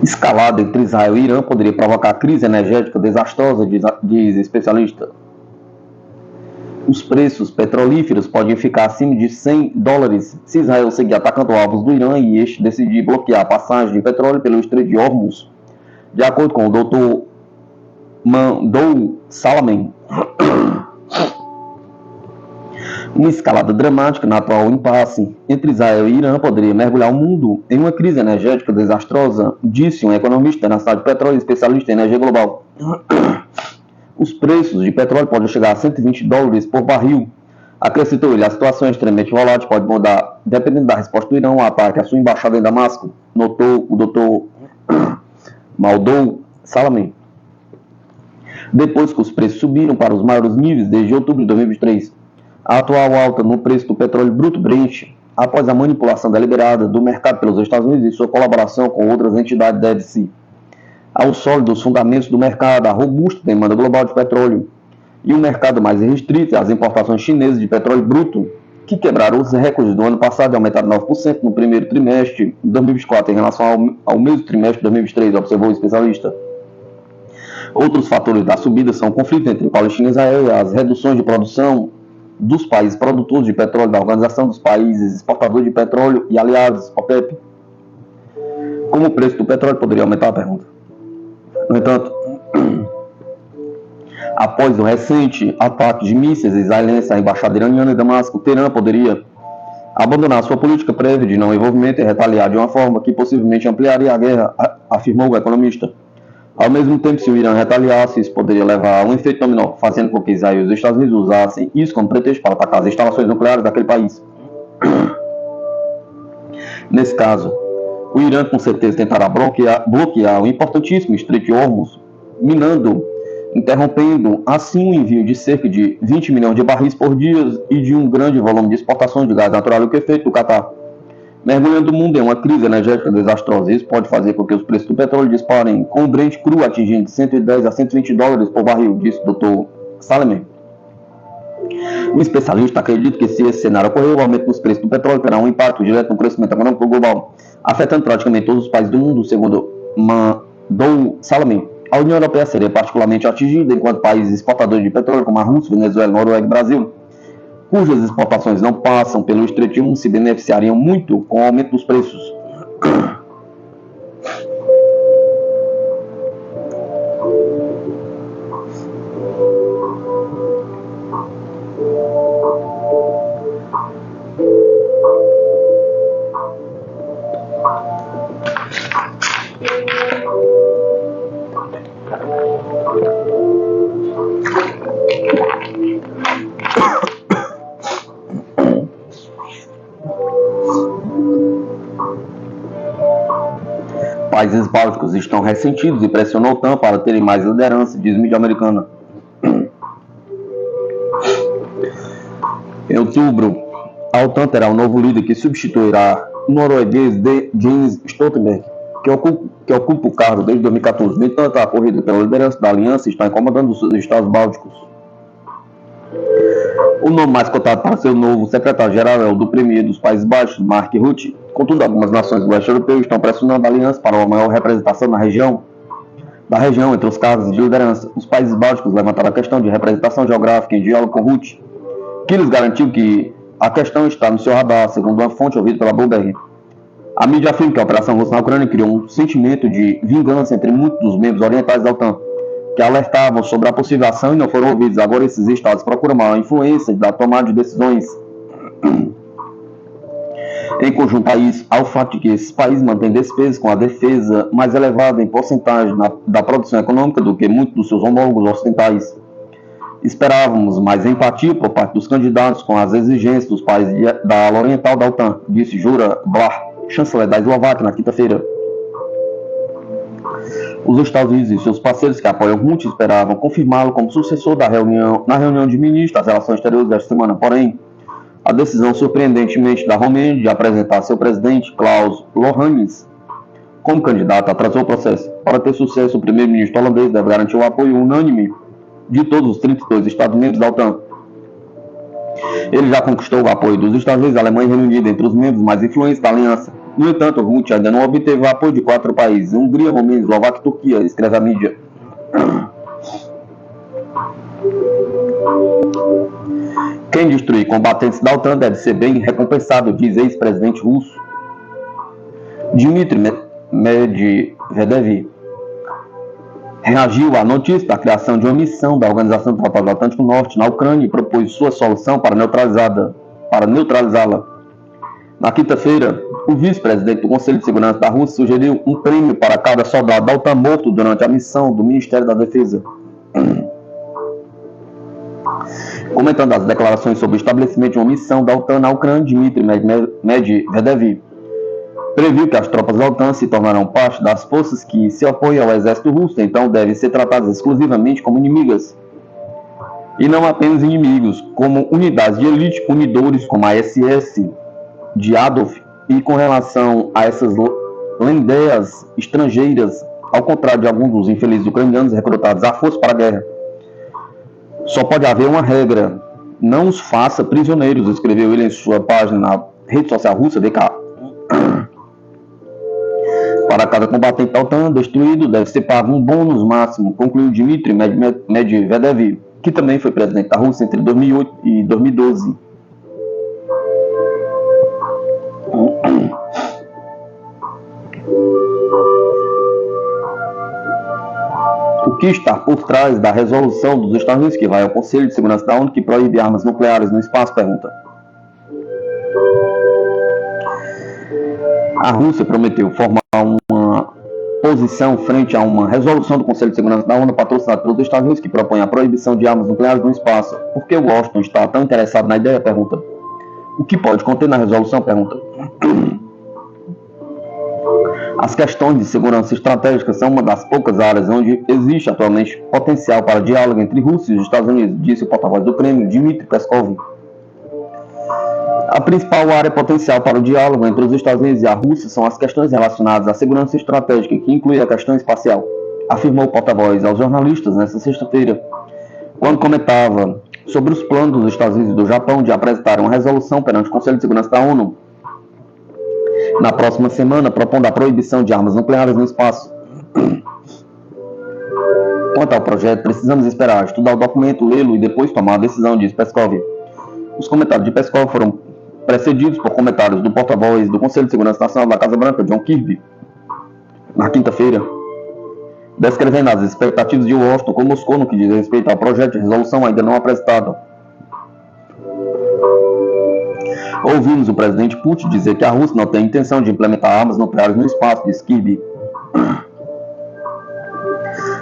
Escalada entre Israel e Irã poderia provocar crise energética desastrosa, diz especialista. Os preços petrolíferos podem ficar acima de $100 se Israel seguir atacando alvos do Irã e este decidir bloquear a passagem de petróleo pelo Estreito de Hormuz. De acordo com o Dr. Mandou Salaman, uma escalada dramática na atual impasse entre Israel e Irã poderia mergulhar o mundo em uma crise energética desastrosa, disse um economista internacional de petróleo e especialista em energia global. os preços de petróleo podem chegar a $120 por barril. Acrescentou ele, a situação é extremamente volátil, pode mudar dependendo da resposta do Irã ao ataque à sua embaixada em Damasco, notou o Dr. Maldou Salamé. Depois que os preços subiram para os maiores níveis desde outubro de 2023, a atual alta no preço do petróleo bruto Brent, após a manipulação deliberada do mercado pelos Estados Unidos e sua colaboração com outras entidades, deve-se aos sólidos fundamentos do mercado, à robusta demanda global de petróleo e um mercado mais restrito às importações chinesas de petróleo bruto, que quebraram os recordes do ano passado e aumentaram 9% no primeiro trimestre de 2024 em relação ao mesmo trimestre de 2023, observou o especialista. Outros fatores da subida são o conflito entre Palestina e Israel, as reduções de produção dos países produtores de petróleo, da Organização dos Países Exportadores de Petróleo e aliados, OPEP. Como o preço do petróleo poderia aumentar? A pergunta. No entanto, após o recente ataque de mísseis israelenses à embaixada iraniana em Damasco, Teherã poderia abandonar sua política prévia de não envolvimento e retaliar de uma forma que possivelmente ampliaria a guerra, afirmou o economista. Ao mesmo tempo, se o Irã retaliasse, isso poderia levar a um efeito dominó, fazendo com que Israel e os Estados Unidos usassem isso como pretexto para atacar as instalações nucleares daquele país. Nesse caso, o Irã com certeza tentará bloquear o importantíssimo Estreito de Hormuz, interrompendo assim o envio de cerca de 20 milhões de barris por dia e de um grande volume de exportações de gás natural liquefeito do Catar. Mergulhando o mundo em uma crise energética desastrosa, isso pode fazer com que os preços do petróleo disparem, com o Brent cru atingindo $110 a $120 por barril, disse o Dr. Salamé. O especialista acredita que, se esse cenário ocorrer, o aumento dos preços do petróleo terá um impacto direto no crescimento econômico global, afetando praticamente todos os países do mundo, segundo Mandou Salamé. A União Europeia seria particularmente atingida, enquanto países exportadores de petróleo, como a Rússia, Venezuela, Noruega e Brasil, cujas exportações não passam pelo Estreito de Hormuz, se beneficiariam muito com o aumento dos preços. Países bálticos estão ressentidos e pressionam a OTAN para terem mais liderança, diz mídia americana. Em outubro, a OTAN terá um novo líder que substituirá o norueguês Jens Stoltenberg, que ocupa o cargo desde 2014. No entanto, a corrida pela liderança da aliança está incomodando os estados bálticos. O nome mais cotado para ser o novo secretário-geral é o do premier dos Países Baixos, Mark Rutte. Contudo, algumas nações do leste europeu estão pressionando a aliança para uma maior representação da região entre os cargos de liderança. Os países bálticos levantaram a questão de representação geográfica em diálogo com Rutte, que lhes garantiu que a questão está no seu radar, segundo uma fonte ouvida pela Bloomberg. A mídia afirma que a operação russa na Ucrânia criou um sentimento de vingança entre muitos dos membros orientais da OTAN, que alertavam sobre a possível ação e não foram ouvidos. Agora esses estados procuram maior influência da tomada de decisões. Em conjunto a isso, ao fato de que esses países mantêm despesas com a defesa mais elevada em porcentagem da produção econômica do que muitos dos seus homólogos ocidentais. Esperávamos mais empatia por parte dos candidatos com as exigências dos países da ala oriental da OTAN, disse Jura Blar, chanceler da Eslováquia, na quinta-feira. Os Estados Unidos e seus parceiros que apoiam Rutte esperavam confirmá-lo como sucessor na reunião de ministros das relações exteriores desta semana. Porém, a decisão surpreendentemente da Romênia de apresentar seu presidente, Klaus Iohannis, como candidato atrasou o processo. Para ter sucesso, o primeiro-ministro holandês deve garantir o apoio unânime de todos os 32 Estados-membros da OTAN. Ele já conquistou o apoio dos Estados Unidos, Alemanha e Reino Unido entre os membros mais influentes da aliança. No entanto, Rutte ainda não obteve o apoio de 4 países: Hungria, Romênia, Eslováquia e Turquia, escreve a mídia. Quem destruir combatentes da OTAN deve ser bem recompensado, diz ex-presidente russo Dmitry Medvedev. Reagiu à notícia da criação de uma missão da Organização do Tratado do Atlântico Norte na Ucrânia e propôs sua solução para neutralizá-la. Na quinta-feira, o vice-presidente do Conselho de Segurança da Rússia sugeriu um prêmio para cada soldado da OTAN morto durante a missão do Ministério da Defesa. Comentando as declarações sobre o estabelecimento de uma missão da OTAN na Ucrânia, Dmitry Medvedev previu que as tropas da OTAN se tornarão parte das forças que se apoiam ao exército russo, então devem ser tratadas exclusivamente como inimigas, e não apenas inimigos, como unidades de elite punidores como a SS de Adolf, e com relação a essas lendeias estrangeiras, ao contrário de alguns dos infelizes ucranianos recrutados à força para a guerra. Só pode haver uma regra: não os faça prisioneiros, escreveu ele em sua página na rede social russa VK. Para cada combatente da OTAN destruído, deve ser pago um bônus máximo, concluiu Dmitry Medvedev, que também foi presidente da Rússia entre 2008 e 2012. O que está por trás da resolução dos Estados Unidos que vai ao Conselho de Segurança da ONU que proíbe armas nucleares no espaço? Pergunta. A Rússia prometeu formar uma posição frente a uma resolução do Conselho de Segurança da ONU patrocinada pelos Estados Unidos que propõe a proibição de armas nucleares no espaço. Por que Washington está tão interessado na ideia? Pergunta. O que pode conter na resolução? Pergunta. As questões de segurança estratégica são uma das poucas áreas onde existe atualmente potencial para diálogo entre Rússia e os Estados Unidos, disse o porta-voz do Kremlin, Dmitry Peskov. A principal área potencial para o diálogo entre os Estados Unidos e a Rússia são as questões relacionadas à segurança estratégica, que inclui a questão espacial, afirmou o porta-voz aos jornalistas nesta sexta-feira, quando comentava sobre os planos dos Estados Unidos e do Japão de apresentar uma resolução perante o Conselho de Segurança da ONU na próxima semana, propondo a proibição de armas nucleares no espaço. Quanto ao projeto, precisamos esperar, estudar o documento, lê-lo e depois tomar a decisão, disse Peskov. Os comentários de Peskov foram precedidos por comentários do porta-voz do Conselho de Segurança Nacional da Casa Branca, John Kirby, na quinta-feira, descrevendo as expectativas de Washington com Moscou no que diz respeito ao projeto de resolução ainda não apresentado. Ouvimos o presidente Putin dizer que a Rússia não tem intenção de implementar armas nucleares no espaço, disse Kirby.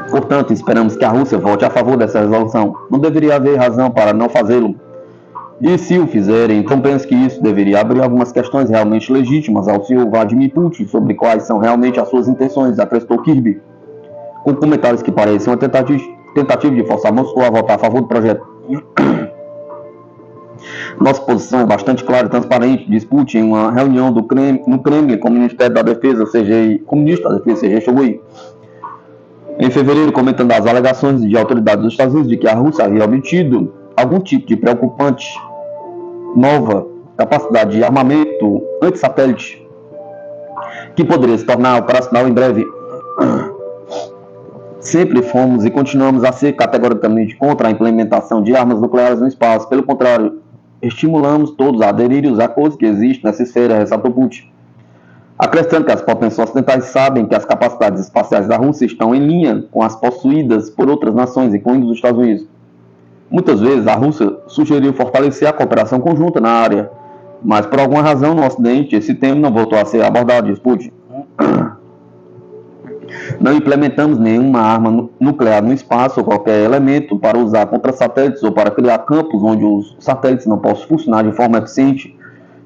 Portanto, esperamos que a Rússia vote a favor dessa resolução. Não deveria haver razão para não fazê-lo. E se o fizerem, então penso que isso deveria abrir algumas questões realmente legítimas ao senhor Vladimir Putin sobre quais são realmente as suas intenções, acrescentou Kirby, com comentários que parecem uma tentativa de forçar Moscou a votar a favor do projeto. Nossa posição é bastante clara e transparente, diz Putin em uma reunião no Kremlin com o Ministério da Defesa, comunista da Defesa, Sergei Shoigu. Em fevereiro, comentando as alegações de autoridades dos Estados Unidos de que a Rússia havia obtido algum tipo de preocupante nova capacidade de armamento anti-satélite que poderia se tornar operacional em breve. Sempre fomos e continuamos a ser categoricamente contra a implementação de armas nucleares no espaço. Pelo contrário, estimulamos todos a aderirem aos acordos que existem nessa esfera, ressaltou Putin. Acrescentando que as potências ocidentais sabem que as capacidades espaciais da Rússia estão em linha com as possuídas por outras nações, incluindo os Estados Unidos. Muitas vezes a Rússia sugeriu fortalecer a cooperação conjunta na área, mas por alguma razão no Ocidente esse tema não voltou a ser abordado, diz Putin. Não implementamos nenhuma arma nuclear no espaço ou qualquer elemento para usar contra satélites ou para criar campos onde os satélites não possam funcionar de forma eficiente,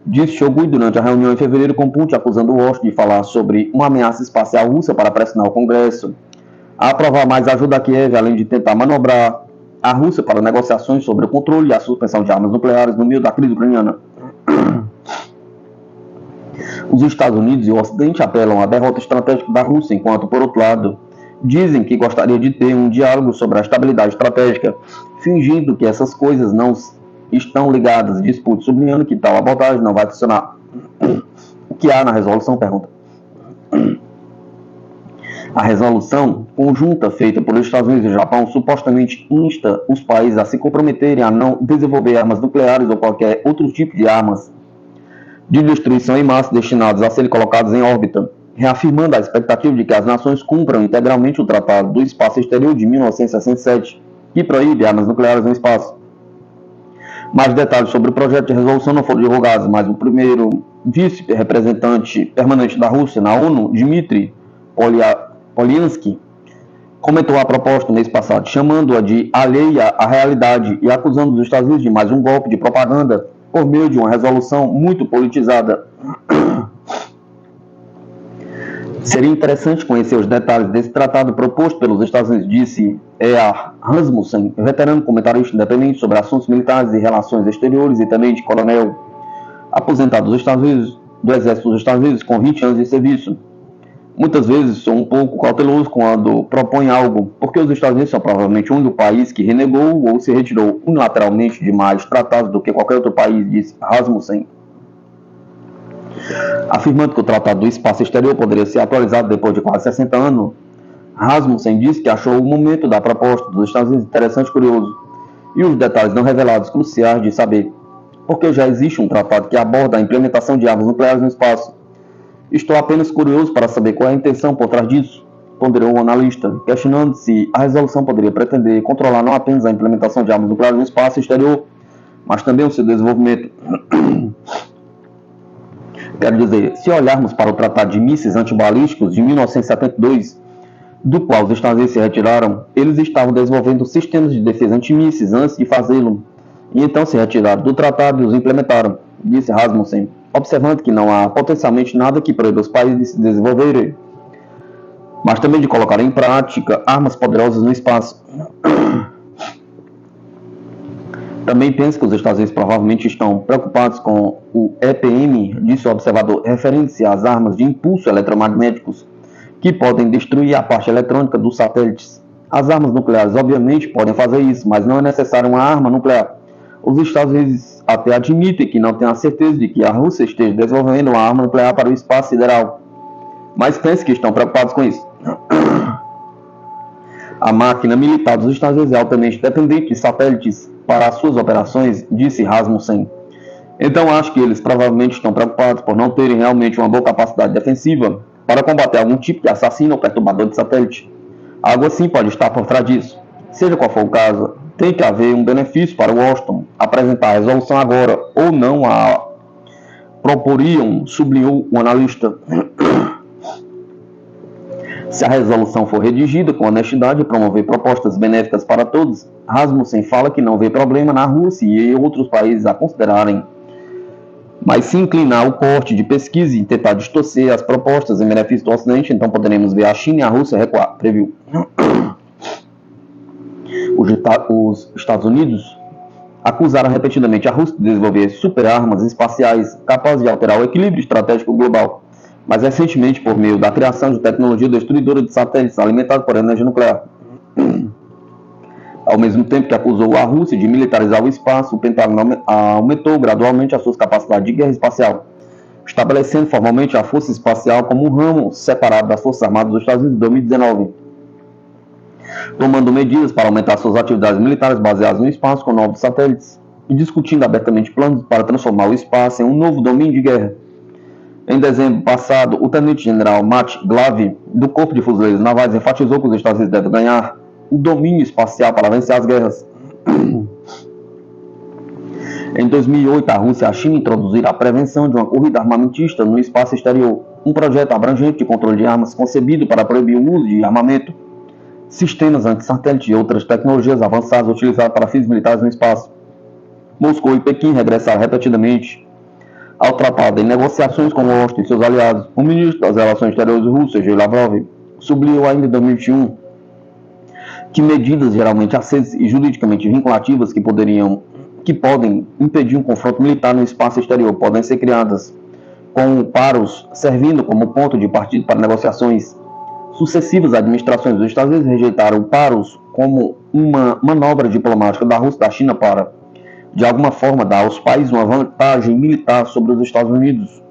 disse Shoigu durante a reunião em fevereiro com Putin, acusando Washington de falar sobre uma ameaça espacial russa para pressionar o Congresso a aprovar mais ajuda a Kiev, além de tentar manobrar a Rússia para negociações sobre o controle e a suspensão de armas nucleares no meio da crise ucraniana. Os Estados Unidos e o Ocidente apelam à derrota estratégica da Rússia, enquanto, por outro lado, dizem que gostaria de ter um diálogo sobre a estabilidade estratégica, fingindo que essas coisas não estão ligadas, diz Putin, sublinhando que tal abordagem não vai funcionar. O que há na resolução? Pergunta. A resolução conjunta feita pelos Estados Unidos e Japão supostamente insta os países a se comprometerem a não desenvolver armas nucleares ou qualquer outro tipo de armas de destruição em massa destinadas a serem colocadas em órbita, reafirmando a expectativa de que as nações cumpram integralmente o Tratado do Espaço Exterior de 1967, que proíbe armas nucleares no espaço. Mais detalhes sobre o projeto de resolução não foram divulgados, mas o primeiro vice-representante permanente da Rússia na ONU, Dmitry Polyansky, comentou a proposta no mês passado, chamando-a de alheia à realidade e acusando os Estados Unidos de mais um golpe de propaganda por meio de uma resolução muito politizada. Seria interessante conhecer os detalhes desse tratado proposto pelos Estados Unidos, disse E.A. Rasmussen, veterano comentarista independente sobre assuntos militares e relações exteriores e também de coronel aposentado dos Estados Unidos, do Exército dos Estados Unidos com 20 anos de serviço. Muitas vezes sou um pouco cauteloso quando propõe algo, porque os Estados Unidos são provavelmente o único país que renegou ou se retirou unilateralmente de mais tratados do que qualquer outro país, disse Rasmussen, afirmando que o Tratado do Espaço Exterior poderia ser atualizado depois de quase 60 anos. Rasmussen disse que achou o momento da proposta dos Estados Unidos interessante e curioso, e os detalhes não revelados cruciais de saber, porque já existe um tratado que aborda a implementação de armas nucleares no espaço. Estou apenas curioso para saber qual é a intenção por trás disso, ponderou o analista, questionando se a resolução poderia pretender controlar não apenas a implementação de armas nucleares no espaço exterior, mas também o seu desenvolvimento. Quero dizer, se olharmos para o Tratado de Mísseis Antibalísticos de 1972, do qual os Estados Unidos se retiraram, eles estavam desenvolvendo sistemas de defesa antimísseis antes de fazê-lo, e então se retiraram do tratado e os implementaram, disse Rasmussen, observando que não há potencialmente nada que proíba os países de se desenvolverem, mas também de colocar em prática armas poderosas no espaço. Também penso que os Estados Unidos provavelmente estão preocupados com o EPM, disse o observador, referindo-se às armas de impulso eletromagnéticos, que podem destruir a parte eletrônica dos satélites. As armas nucleares obviamente podem fazer isso, mas não é necessário uma arma nuclear. Os Estados Unidos até admitem que não têm a certeza de que a Rússia esteja desenvolvendo uma arma nuclear para o espaço sideral, mas pensam que estão preocupados com isso. A máquina militar dos Estados Unidos é altamente dependente de satélites para as suas operações, disse Rasmussen. Então acho que eles provavelmente estão preocupados por não terem realmente uma boa capacidade defensiva para combater algum tipo de assassino ou perturbador de satélite. Algo assim pode estar por trás disso. Seja qual for o caso, tem que haver um benefício para Washington apresentar a resolução agora, ou não a proporiam, sublinhou o analista. Se a resolução for redigida com honestidade e promover propostas benéficas para todos, Rasmussen fala que não vê problema na Rússia e outros países a considerarem, mas se inclinar o corte de pesquisa e tentar distorcer as propostas em benefício do Ocidente, então poderemos ver a China e a Rússia recuar, previu. Os Estados Unidos acusaram repetidamente a Rússia de desenvolver superarmas espaciais capazes de alterar o equilíbrio estratégico global, mas recentemente por meio da criação de tecnologia destruidora de satélites alimentados por energia nuclear. Ao mesmo tempo que acusou a Rússia de militarizar o espaço, o Pentágono aumentou gradualmente as suas capacidades de guerra espacial, estabelecendo formalmente a Força Espacial como um ramo separado das Forças Armadas dos Estados Unidos em 2019, tomando medidas para aumentar suas atividades militares baseadas no espaço com novos satélites e discutindo abertamente planos para transformar o espaço em um novo domínio de guerra. Em dezembro passado, o tenente-general Matt Glave, do Corpo de Fuzileiros Navais, enfatizou que os Estados Unidos devem ganhar o domínio espacial para vencer as guerras. Em 2008, a Rússia e a China introduziram a prevenção de uma corrida armamentista no espaço exterior, um projeto abrangente de controle de armas concebido para proibir o uso de armamento, sistemas anti-satélite e outras tecnologias avançadas utilizadas para fins militares no espaço. Moscou e Pequim regressaram repetidamente ao tratado em negociações com Washington e seus aliados. O ministro das Relações Exteriores russo, Sergei Lavrov, sublinhou ainda em 2021 que medidas geralmente aceitas e juridicamente vinculativas que podem impedir um confronto militar no espaço exterior podem ser criadas, com o PAROS servindo como ponto de partida para negociações. Sucessivas administrações dos Estados Unidos rejeitaram o PAROS como uma manobra diplomática da Rússia e da China para, de alguma forma, dar aos países uma vantagem militar sobre os Estados Unidos.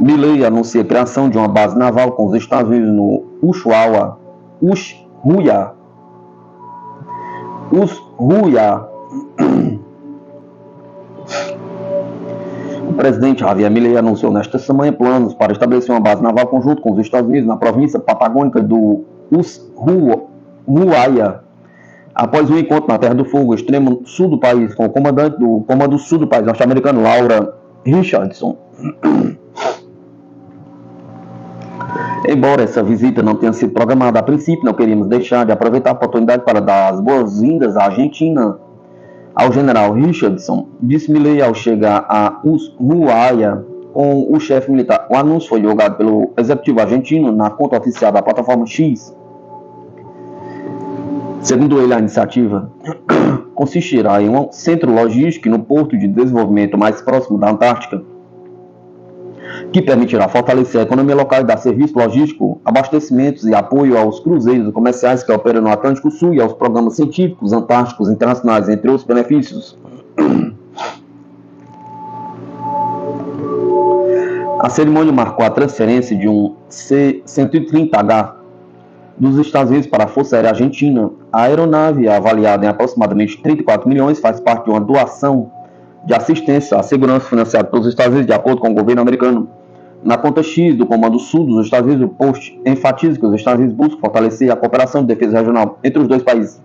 Milley anuncia a criação de uma base naval com os Estados Unidos no Ushuaia. O presidente Javier Milley anunciou nesta semana planos para estabelecer uma base naval conjunto com os Estados Unidos na província patagônica do Ushuaia. Após um encontro na Terra do Fogo, extremo sul do país, com o comandante do Comando Sul do país norte-americano, Laura Richardson. Embora essa visita não tenha sido programada a princípio, não queríamos deixar de aproveitar a oportunidade para dar as boas-vindas à Argentina ao general Richardson, disse Milley ao chegar a Ushuaia com o chefe militar. O anúncio foi divulgado pelo executivo argentino na conta oficial da plataforma X. Segundo ele, a iniciativa consistirá em um centro logístico no porto de desenvolvimento mais próximo da Antártica, que permitirá fortalecer a economia local e dar serviço logístico, abastecimentos e apoio aos cruzeiros comerciais que operam no Atlântico Sul e aos programas científicos antárticos internacionais, entre outros benefícios. A cerimônia marcou a transferência de um C-130H dos Estados Unidos para a Força Aérea Argentina. A aeronave, avaliada em aproximadamente 34 milhões, faz parte de uma doação de assistência à segurança financiada pelos Estados Unidos, de acordo com o governo americano. Na conta X do Comando Sul dos Estados Unidos, o post enfatiza que os Estados Unidos buscam fortalecer a cooperação de defesa regional entre os dois países.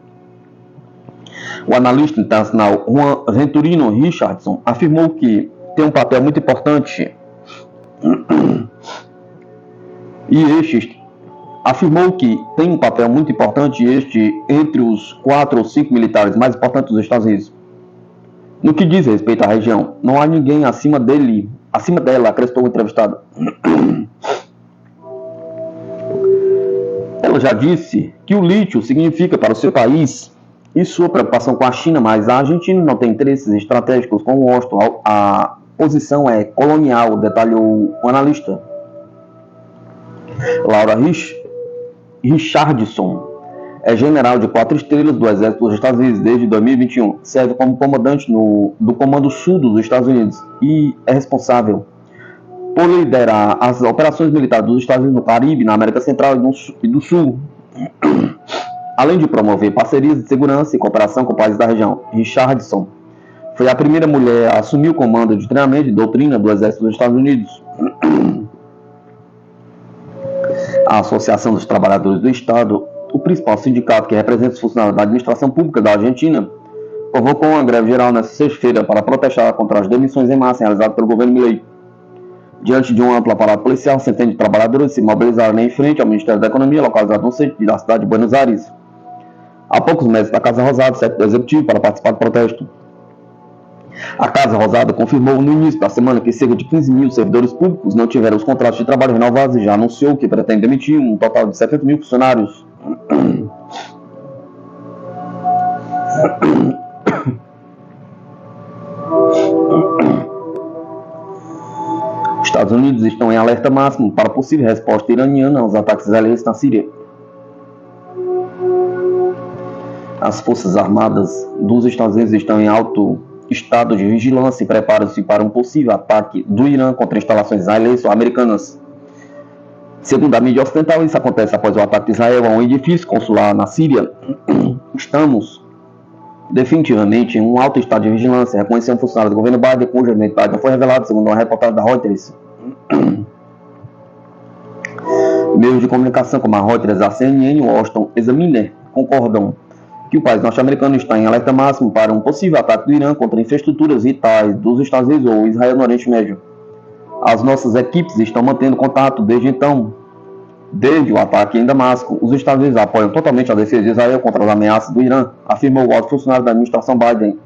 O analista internacional Juan Venturino Richardson afirmou que tem um papel muito importante entre os 4 ou 5 militares mais importantes dos Estados Unidos. No que diz respeito à região, não há ninguém acima dela, acrescentou o entrevistado. Ela já disse que o lítio significa para o seu país e sua preocupação com a China, mas a Argentina não tem interesses estratégicos com Washington. A posição é colonial, detalhou o analista. Laura Richardson é general de 4 estrelas do Exército dos Estados Unidos desde 2021. Serve como comandante do Comando Sul dos Estados Unidos e é responsável por liderar as operações militares dos Estados Unidos no Caribe, na América Central e do Sul, além de promover parcerias de segurança e cooperação com países da região. Richardson foi a primeira mulher a assumir o comando de treinamento e doutrina do Exército dos Estados Unidos. A Associação dos Trabalhadores do Estado, o principal sindicato que representa os funcionários da administração pública da Argentina, convocou uma greve geral nesta sexta-feira para protestar contra as demissões em massa realizadas pelo governo Milley. Diante de um amplo aparato policial, centenas de trabalhadores se mobilizaram em frente ao Ministério da Economia, localizado no centro da cidade de Buenos Aires. Há poucos meses da Casa Rosada, certo do executivo para participar do protesto. A Casa Rosada confirmou no início da semana que cerca de 15 mil servidores públicos não tiveram os contratos de trabalho renovados e já anunciou que pretende demitir um total de 70 mil funcionários. Os Estados Unidos estão em alerta máximo para possível resposta iraniana aos ataques israelenses na Síria. As Forças Armadas dos Estados Unidos estão em alto estado de vigilância e preparam-se para um possível ataque do Irã contra instalações israelenses ou americanas. Segundo a mídia ocidental, isso acontece após o ataque de Israel a um edifício consular na Síria. Estamos definitivamente em um alto estado de vigilância, reconheceu um funcionário do governo Biden, cuja identidade não foi revelada, segundo uma reportagem da Reuters. Meios de comunicação como a Reuters, a CNN e o Washington Examiner concordam que o país norte-americano está em alerta máximo para um possível ataque do Irã contra infraestruturas vitais dos Estados Unidos ou Israel no Oriente Médio. As nossas equipes estão mantendo contato desde então. Desde o ataque em Damasco, os Estados Unidos apoiam totalmente a defesa de Israel contra as ameaças do Irã, afirmou o alto funcionário da administração Biden.